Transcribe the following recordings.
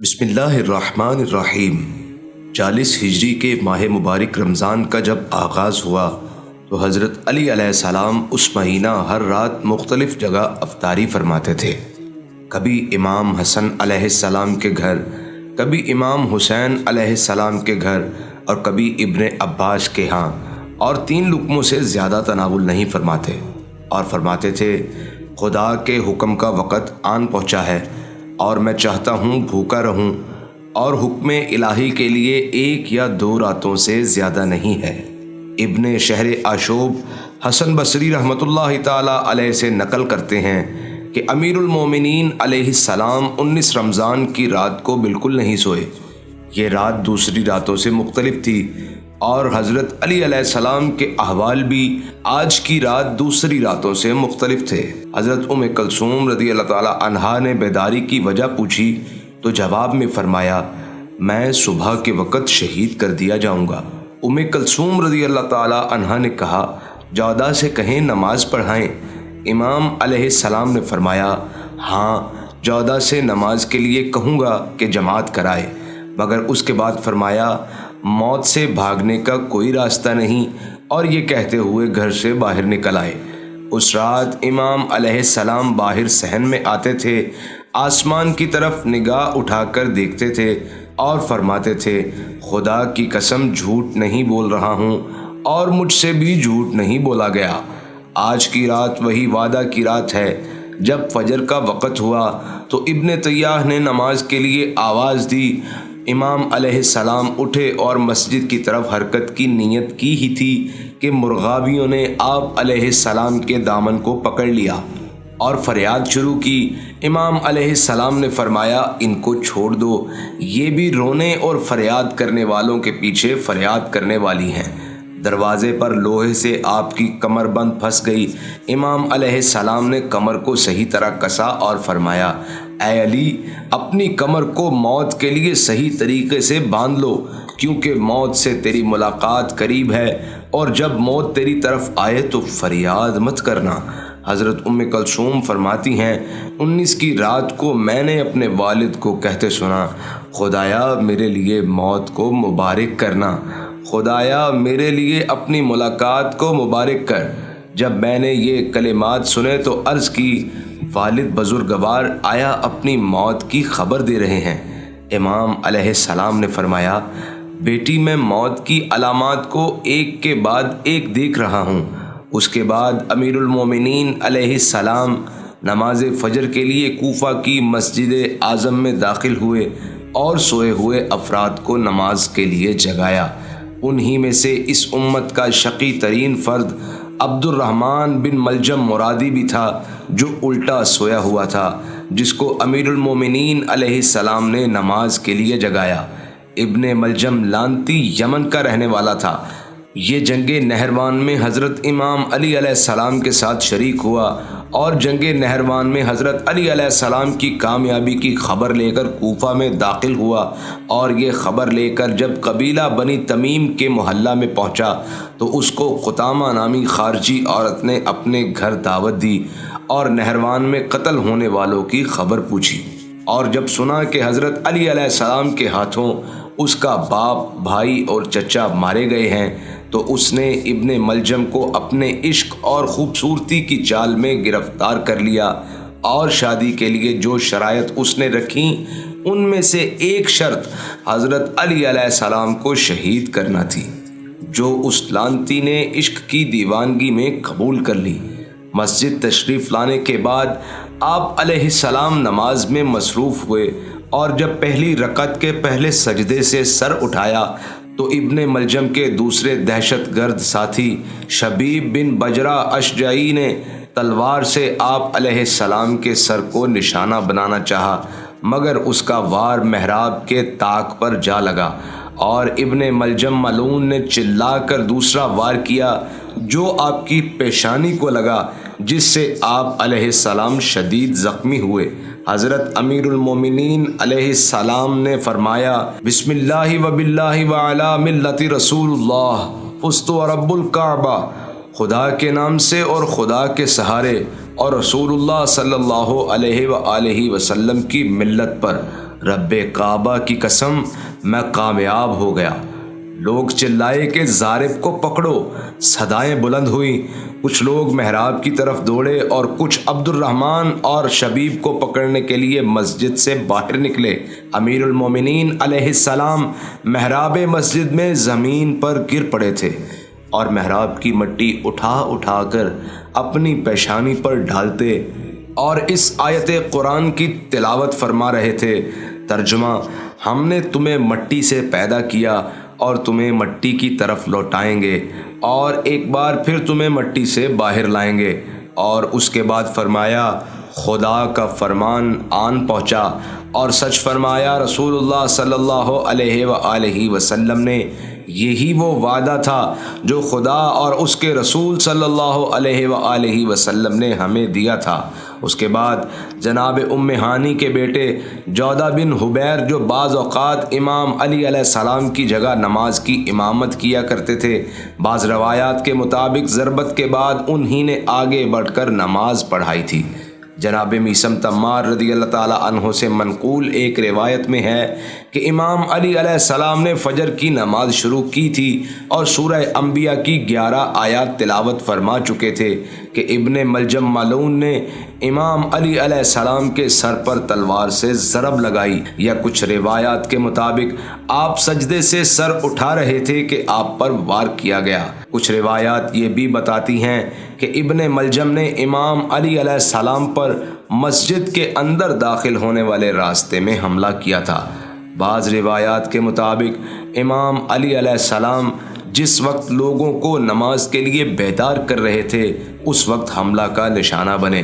بسم اللہ الرحمن الرحیم۔ 40 ہجری کے ماہ مبارک رمضان کا جب آغاز ہوا تو حضرت علی علیہ السلام اس مہینہ ہر رات مختلف جگہ افطاری فرماتے تھے۔ کبھی امام حسن علیہ السلام کے گھر، کبھی امام حسین علیہ السلام کے گھر اور کبھی ابن عباس کے ہاں، اور 3 لقموں سے زیادہ تناول نہیں فرماتے، اور فرماتے تھے خدا کے حکم کا وقت آن پہنچا ہے اور میں چاہتا ہوں بھوکا رہوں، اور حکم الہی کے لیے 1 یا 2 راتوں سے زیادہ نہیں ہے۔ ابن شہر آشوب حسن بصری رحمۃ اللہ تعالی علیہ سے نقل کرتے ہیں کہ امیر المومنین علیہ السلام 19 رمضان کی رات کو بالکل نہیں سوئے۔ یہ رات دوسری راتوں سے مختلف تھی، اور حضرت علی علیہ السلام کے احوال بھی آج کی رات دوسری راتوں سے مختلف تھے۔ حضرت ام کلثوم رضی اللہ تعالی عنہا نے بیداری کی وجہ پوچھی تو جواب میں فرمایا، میں صبح کے وقت شہید کر دیا جاؤں گا۔ ام کلثوم رضی اللہ تعالی عنہا نے کہا، جودہ سے کہیں نماز پڑھائیں۔ امام علیہ السلام نے فرمایا، ہاں، جودہ سے نماز کے لیے کہوں گا کہ جماعت کرائے، مگر اس کے بعد فرمایا، موت سے بھاگنے کا کوئی راستہ نہیں، اور یہ کہتے ہوئے گھر سے باہر نکل آئے۔ اس رات امام علیہ السلام باہر صحن میں آتے تھے، آسمان کی طرف نگاہ اٹھا کر دیکھتے تھے اور فرماتے تھے، خدا کی قسم جھوٹ نہیں بول رہا ہوں، اور مجھ سے بھی جھوٹ نہیں بولا گیا۔ آج کی رات وہی وعدہ کی رات ہے۔ جب فجر کا وقت ہوا تو ابن طیاح نے نماز کے لیے آواز دی۔ امام علیہ السلام اٹھے اور مسجد کی طرف حرکت کی نیت کی ہی تھی کہ مرغابیوں نے آپ علیہ السلام کے دامن کو پکڑ لیا اور فریاد شروع کی۔ امام علیہ السلام نے فرمایا، ان کو چھوڑ دو، یہ بھی رونے اور فریاد کرنے والوں کے پیچھے فریاد کرنے والی ہیں۔ دروازے پر لوہے سے آپ کی کمر بند پھنس گئی۔ امام علیہ السلام نے کمر کو صحیح طرح کسا اور فرمایا، اے علی، اپنی کمر کو موت کے لیے صحیح طریقے سے باندھ لو، کیونکہ موت سے تیری ملاقات قریب ہے، اور جب موت تیری طرف آئے تو فریاد مت کرنا۔ حضرت ام کلثوم فرماتی ہیں، 19 کی رات کو میں نے اپنے والد کو کہتے سنا، خدایا میرے لیے موت کو مبارک کرنا، خدایا میرے لیے اپنی ملاقات کو مبارک کر۔ جب میں نے یہ کلمات سنے تو عرض کی، والد بزرگوار آیا اپنی موت کی خبر دے رہے ہیں؟ امام علیہ السلام نے فرمایا، بیٹی میں موت کی علامات کو ایک کے بعد ایک دیکھ رہا ہوں۔ اس کے بعد امیر المومنین علیہ السلام نماز فجر کے لیے کوفہ کی مسجد اعظم میں داخل ہوئے اور سوئے ہوئے افراد کو نماز کے لیے جگایا۔ انہی میں سے اس امت کا شقی ترین فرد عبد الرحمن بن ملجم مرادی بھی تھا، جو الٹا سویا ہوا تھا، جس کو امیر المومنین علیہ السلام نے نماز کے لیے جگایا۔ ابن ملجم لانتی یمن کا رہنے والا تھا۔ یہ جنگ نہروان میں حضرت امام علی علیہ السلام کے ساتھ شریک ہوا، اور جنگ نہروان میں حضرت علی علیہ السلام کی کامیابی کی خبر لے کر کوفہ میں داخل ہوا، اور یہ خبر لے کر جب قبیلہ بنی تمیم کے محلہ میں پہنچا تو اس کو قطامہ نامی خارجی عورت نے اپنے گھر دعوت دی اور نہروان میں قتل ہونے والوں کی خبر پوچھی، اور جب سنا کہ حضرت علی علیہ السلام کے ہاتھوں اس کا باپ، بھائی اور چچا مارے گئے ہیں، تو اس نے ابن ملجم کو اپنے عشق اور خوبصورتی کی چال میں گرفتار کر لیا، اور شادی کے لیے جو شرائط اس نے رکھیں ان میں سے ایک شرط حضرت علی علیہ السلام کو شہید کرنا تھی، جو اس لانتی نے عشق کی دیوانگی میں قبول کر لی۔ مسجد تشریف لانے کے بعد آپ علیہ السلام نماز میں مصروف ہوئے، اور جب پہلی رکعت کے پہلے سجدے سے سر اٹھایا تو ابن ملجم کے دوسرے دہشت گرد ساتھی شبیب بن بجرہ اشجعی نے تلوار سے آپ علیہ السلام کے سر کو نشانہ بنانا چاہا، مگر اس کا وار محراب کے طاق پر جا لگا، اور ابن ملجم ملعون نے چلا کر دوسرا وار کیا جو آپ کی پیشانی کو لگا، جس سے آپ علیہ السلام شدید زخمی ہوئے۔ حضرت امیر المومنین علیہ السلام نے فرمایا، بسم اللہ و باللہ و علی ملت رسول اللہ فزت و رب الکعبہ، خدا کے نام سے اور خدا کے سہارے اور رسول اللہ صلی اللہ علیہ وآلہ وسلم کی ملت پر رب کعبہ کی قسم میں کامیاب ہو گیا۔ لوگ چلائے کہ ضارب کو پکڑو، صدائیں بلند ہوئیں، کچھ لوگ محراب کی طرف دوڑے اور کچھ عبد الرحمن اور شبیب کو پکڑنے کے لیے مسجد سے باہر نکلے۔ امیر المومنین علیہ السلام محراب مسجد میں زمین پر گر پڑے تھے اور محراب کی مٹی اٹھا اٹھا کر اپنی پیشانی پر ڈالتے اور اس آیت قرآن کی تلاوت فرما رہے تھے۔ ترجمہ: ہم نے تمہیں مٹی سے پیدا کیا اور تمہیں مٹی کی طرف لوٹائیں گے اور ایک بار پھر تمہیں مٹی سے باہر لائیں گے۔ اور اس کے بعد فرمایا خدا کا فرمان آن پہنچا اور سچ فرمایا رسول اللہ صلی اللہ علیہ وآلہ وسلم نے۔ یہی وہ وعدہ تھا جو خدا اور اس کے رسول صلی اللہ علیہ وآلہ وسلم نے ہمیں دیا تھا۔ اس کے بعد جناب ام ہانی کے بیٹے جودہ بن حبیر، جو بعض اوقات امام علی علیہ السلام کی جگہ نماز کی امامت کیا کرتے تھے، بعض روایات کے مطابق ضربت کے بعد انہی نے آگے بڑھ کر نماز پڑھائی تھی۔ جناب میثم تمار رضی اللہ تعالی عنہ سے منقول ایک روایت میں ہے کہ امام علی علیہ السلام نے فجر کی نماز شروع کی تھی اور سورہ انبیاء کی 11 آیات تلاوت فرما چکے تھے کہ ابن ملجم ملعون نے امام علی علیہ السلام کے سر پر تلوار سے ضرب لگائی، یا کچھ روایات کے مطابق آپ سجدے سے سر اٹھا رہے تھے کہ آپ پر وار کیا گیا۔ کچھ روایات یہ بھی بتاتی ہیں کہ ابن ملجم نے امام علی علیہ السلام پر مسجد کے اندر داخل ہونے والے راستے میں حملہ کیا تھا۔ بعض روایات کے مطابق امام علی علیہ السلام جس وقت لوگوں کو نماز کے لیے بیدار کر رہے تھے اس وقت حملہ کا نشانہ بنے۔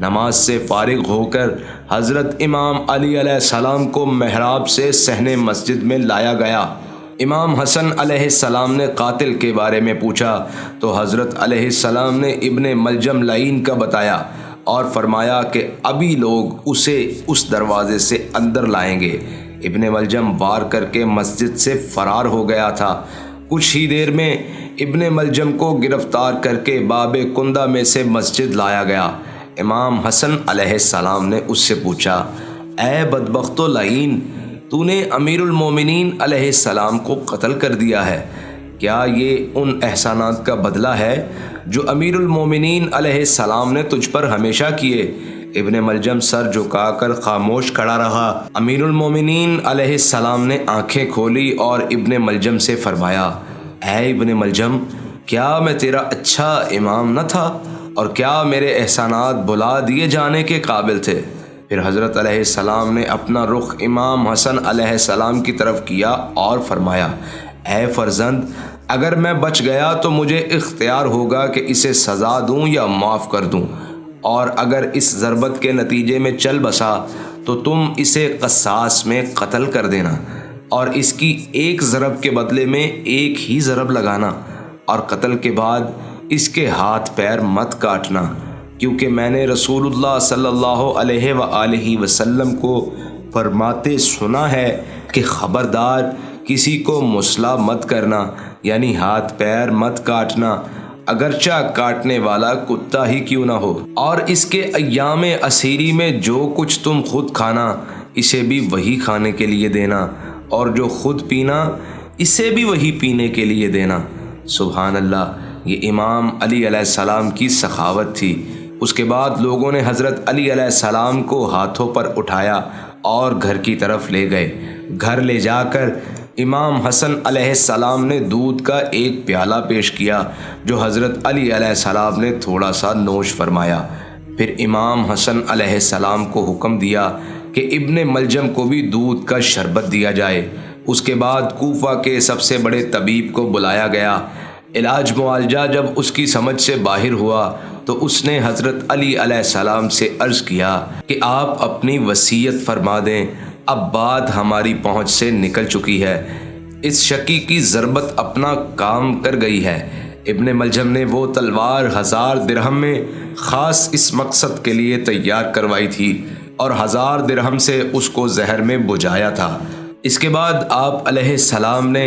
نماز سے فارغ ہو کر حضرت امام علی علیہ السلام کو محراب سے صحن مسجد میں لایا گیا۔ امام حسن علیہ السلام نے قاتل کے بارے میں پوچھا تو حضرت علیہ السلام نے ابن ملجم لعین کا بتایا اور فرمایا کہ ابھی لوگ اسے اس دروازے سے اندر لائیں گے۔ ابن ملجم وار کر کے مسجد سے فرار ہو گیا تھا۔ کچھ ہی دیر میں ابن ملجم کو گرفتار کر کے باب کندہ میں سے مسجد لایا گیا۔ امام حسن علیہ السلام نے اس سے پوچھا، اے بدبخت و لعین، تو نے امیر المومنین علیہ السلام کو قتل کر دیا ہے، کیا یہ ان احسانات کا بدلہ ہے جو امیر المومنین علیہ السلام نے تجھ پر ہمیشہ کیے؟ ابن ملجم سر جھکا کر خاموش کھڑا رہا۔ امیر المومنین علیہ السلام نے آنکھیں کھولی اور ابن ملجم سے فرمایا، اے ابن ملجم، کیا میں تیرا اچھا امام نہ تھا اور کیا میرے احسانات بلا دیے جانے کے قابل تھے؟ پھر حضرت علیہ السلام نے اپنا رخ امام حسن علیہ السلام کی طرف کیا اور فرمایا، اے فرزند، اگر میں بچ گیا تو مجھے اختیار ہوگا کہ اسے سزا دوں یا معاف کر دوں، اور اگر اس ضربت کے نتیجے میں چل بسا تو تم اسے قصاص میں قتل کر دینا اور اس کی ایک ضرب کے بدلے میں ایک ہی ضرب لگانا، اور قتل کے بعد اس کے ہاتھ پیر مت کاٹنا، کیونکہ میں نے رسول اللہ صلی اللہ علیہ وآلہ وسلم کو فرماتے سنا ہے کہ خبردار کسی کو مسلح مت کرنا، یعنی ہاتھ پیر مت کاٹنا، اگرچہ کاٹنے والا کتا ہی کیوں نہ ہو، اور اس کے ایام اسیری میں جو کچھ تم خود کھانا اسے بھی وہی کھانے کے لیے دینا، اور جو خود پینا اسے بھی وہی پینے کے لیے دینا۔ سبحان اللہ، یہ امام علی علیہ السلام کی سخاوت تھی۔ اس کے بعد لوگوں نے حضرت علی علیہ السلام کو ہاتھوں پر اٹھایا اور گھر کی طرف لے گئے۔ گھر لے جا کر امام حسن علیہ السلام نے دودھ کا ایک پیالہ پیش کیا جو حضرت علی علیہ السلام نے تھوڑا سا نوش فرمایا۔ پھر امام حسن علیہ السلام کو حکم دیا کہ ابن ملجم کو بھی دودھ کا شربت دیا جائے۔ اس کے بعد کوفہ کے سب سے بڑے طبیب کو بلایا گیا۔ علاج معالجہ جب اس کی سمجھ سے باہر ہوا تو اس نے حضرت علی علیہ السلام سے عرض کیا کہ آپ اپنی وصیت فرما دیں، اب بات ہماری پہنچ سے نکل چکی ہے، اس شکی کی ضربت اپنا کام کر گئی ہے۔ ابن ملجم نے وہ تلوار 1000 درہم میں خاص اس مقصد کے لیے تیار کروائی تھی اور 1000 درہم سے اس کو زہر میں بجھایا تھا۔ اس کے بعد آپ علیہ السلام نے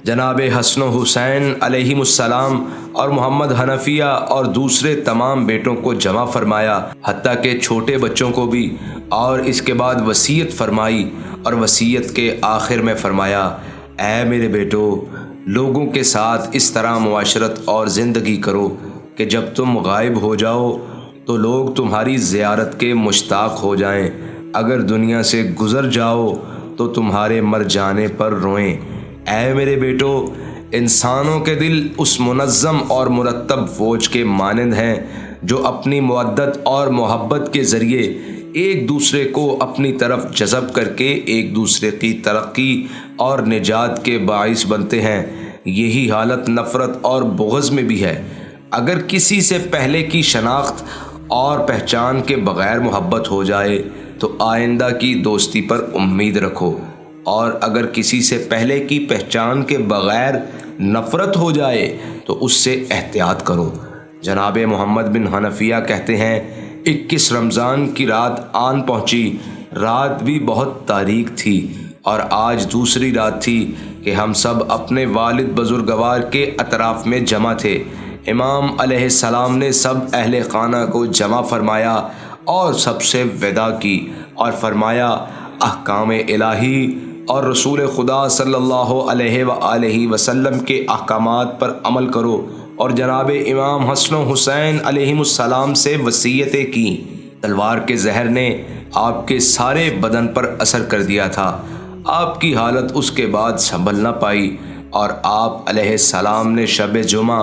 جناب حسن و حسین علیہم السلام اور محمد حنفیہ اور دوسرے تمام بیٹوں کو جمع فرمایا، حتیٰ کہ چھوٹے بچوں کو بھی، اور اس کے بعد وصیت فرمائی، اور وصیت کے آخر میں فرمایا، اے میرے بیٹو، لوگوں کے ساتھ اس طرح معاشرت اور زندگی کرو کہ جب تم غائب ہو جاؤ تو لوگ تمہاری زیارت کے مشتاق ہو جائیں، اگر دنیا سے گزر جاؤ تو تمہارے مر جانے پر روئیں۔ اے میرے بیٹو، انسانوں کے دل اس منظم اور مرتب فوج کے مانند ہیں جو اپنی مودت اور محبت کے ذریعے ایک دوسرے کو اپنی طرف جذب کر کے ایک دوسرے کی ترقی اور نجات کے باعث بنتے ہیں۔ یہی حالت نفرت اور بغض میں بھی ہے۔ اگر کسی سے پہلے کی شناخت اور پہچان کے بغیر محبت ہو جائے تو آئندہ کی دوستی پر امید رکھو، اور اگر کسی سے پہلے کی پہچان کے بغیر نفرت ہو جائے تو اس سے احتیاط کرو۔ جناب محمد بن حنفیہ کہتے ہیں، 21 رمضان کی رات آن پہنچی، رات بھی بہت تاریک تھی، اور آج دوسری رات تھی کہ ہم سب اپنے والد بزرگوار کے اطراف میں جمع تھے۔ امام علیہ السلام نے سب اہل خانہ کو جمع فرمایا اور سب سے وداع کی، اور فرمایا، احکام الہی اور رسول خدا صلی اللہ علیہ وآلہ وسلم کے احکامات پر عمل کرو، اور جناب امام حسن و حسین علیہم السلام سے وصیتیں کی۔ تلوار کے زہر نے آپ کے سارے بدن پر اثر کر دیا تھا۔ آپ کی حالت اس کے بعد سنبھل نہ پائی، اور آپ علیہ السلام نے شب جمعہ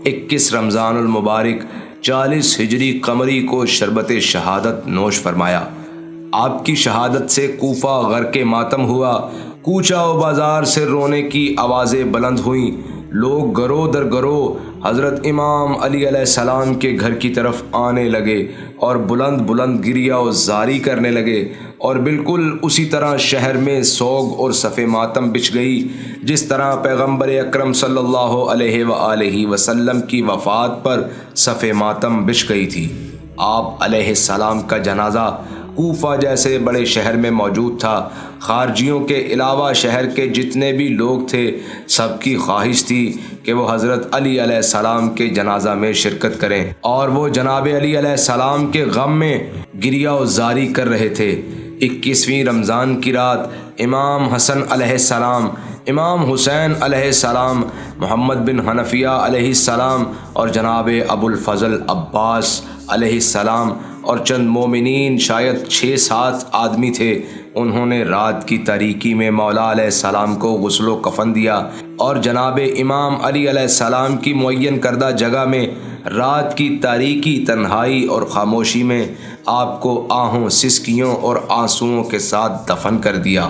21 رمضان المبارک 40 ہجری قمری کو شربت شہادت نوش فرمایا۔ آپ کی شہادت سے کوفہ غرق ماتم ہوا، کوچہ و بازار سے رونے کی آوازیں بلند ہوئیں، لوگ گروہ در گروہ حضرت امام علی علیہ السلام کے گھر کی طرف آنے لگے اور بلند بلند گریہ و زاری کرنے لگے، اور بالکل اسی طرح شہر میں سوگ اور صف ماتم بچھ گئی جس طرح پیغمبر اکرم صلی اللہ علیہ وآلہ وسلم کی وفات پر صف ماتم بچھ گئی تھی۔ آپ علیہ السلام کا جنازہ کوفہ جیسے بڑے شہر میں موجود تھا۔ خارجیوں کے علاوہ شہر کے جتنے بھی لوگ تھے، سب کی خواہش تھی کہ وہ حضرت علی علیہ السلام کے جنازہ میں شرکت کریں، اور وہ جناب علی علیہ السلام کے غم میں گریہ و زاری کر رہے تھے۔ 21ویں رمضان کی رات امام حسن علیہ السلام، امام حسین علیہ السلام، محمد بن حنفیہ علیہ السلام اور جناب ابو الفضل عباس علیہ السلام اور چند مومنین، شاید 6-7 آدمی تھے، انہوں نے رات کی تاریکی میں مولا علیہ السلام کو غسل و کفن دیا، اور جناب امام علی علیہ السلام کی معین کردہ جگہ میں رات کی تاریکی، تنہائی اور خاموشی میں آپ کو آہوں، سسکیوں اور آنسوؤں کے ساتھ دفن کر دیا۔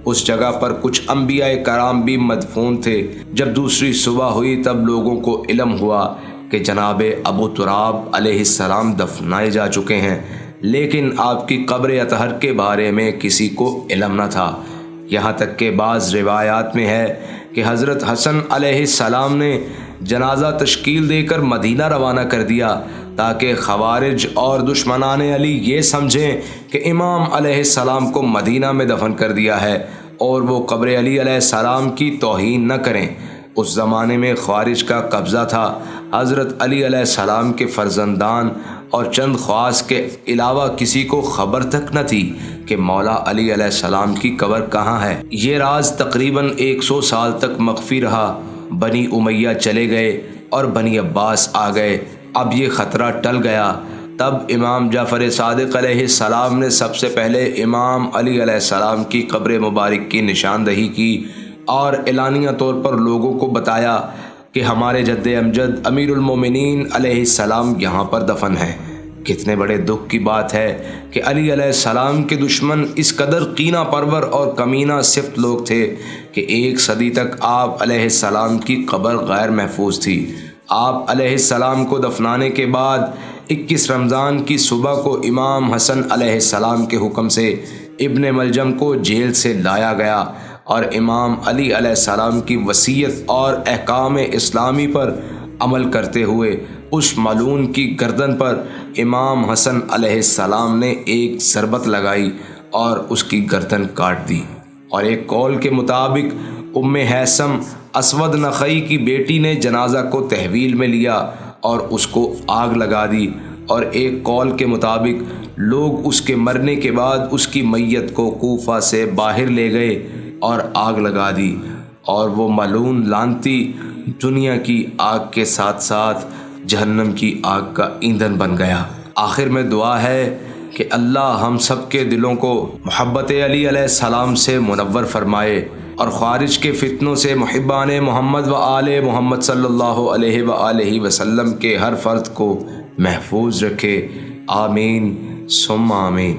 اس جگہ پر کچھ انبیاء کرام بھی مدفون تھے۔ جب دوسری صبح ہوئی تب لوگوں کو علم ہوا کہ جناب ابو تراب علیہ السلام دفنائے جا چکے ہیں، لیکن آپ کی قبر اطہر کے بارے میں کسی کو علم نہ تھا۔ یہاں تک کہ بعض روایات میں ہے کہ حضرت حسن علیہ السلام نے جنازہ تشکیل دے کر مدینہ روانہ کر دیا تاکہ خوارج اور دشمنان علی یہ سمجھیں کہ امام علیہ السلام کو مدینہ میں دفن کر دیا ہے اور وہ قبر علی علیہ السلام کی توہین نہ کریں۔ اس زمانے میں خوارج کا قبضہ تھا۔ حضرت علی علیہ السلام کے فرزندان اور چند خواص کے علاوہ کسی کو خبر تک نہ تھی کہ مولا علی علیہ السلام کی قبر کہاں ہے۔ یہ راز تقریباً 100 سال تک مخفی رہا۔ بنی امیہ چلے گئے اور بنی عباس آ گئے۔ اب یہ خطرہ ٹل گیا۔ تب امام جعفر صادق علیہ السلام نے سب سے پہلے امام علی علیہ السلام کی قبر مبارک کی نشاندہی کی اور اعلانیہ طور پر لوگوں کو بتایا کہ ہمارے جد امجد امیر المومنین علیہ السلام یہاں پر دفن ہیں۔ کتنے بڑے دکھ کی بات ہے کہ علی علیہ السلام کے دشمن اس قدر کینہ پرور اور کمینہ صفت لوگ تھے کہ 1 صدی تک آپ علیہ السلام کی قبر غیر محفوظ تھی۔ آپ علیہ السلام کو دفنانے کے بعد 21 رمضان کی صبح کو امام حسن علیہ السلام کے حکم سے ابن ملجم کو جیل سے لایا گیا اور امام علی علیہ السلام کی وصیت اور احکام اسلامی پر عمل کرتے ہوئے اس ملعون کی گردن پر امام حسن علیہ السلام نے ایک ضربت لگائی اور اس کی گردن کاٹ دی، اور ایک قول کے مطابق ام ہیثم اسود نخعی کی بیٹی نے جنازہ کو تحویل میں لیا اور اس کو آگ لگا دی، اور ایک قول کے مطابق لوگ اس کے مرنے کے بعد اس کی میت کو کوفہ سے باہر لے گئے اور آگ لگا دی، اور وہ ملعون لعنتی دنیا کی آگ کے ساتھ ساتھ جہنم کی آگ کا ایندھن بن گیا۔ آخر میں دعا ہے کہ اللہ ہم سب کے دلوں کو محبت علی علیہ السلام سے منور فرمائے، اور خارج کے فتنوں سے محبان محمد و آل محمد صلی اللہ علیہ وآلہ وسلم کے ہر فرد کو محفوظ رکھے۔ آمین ثم آمین۔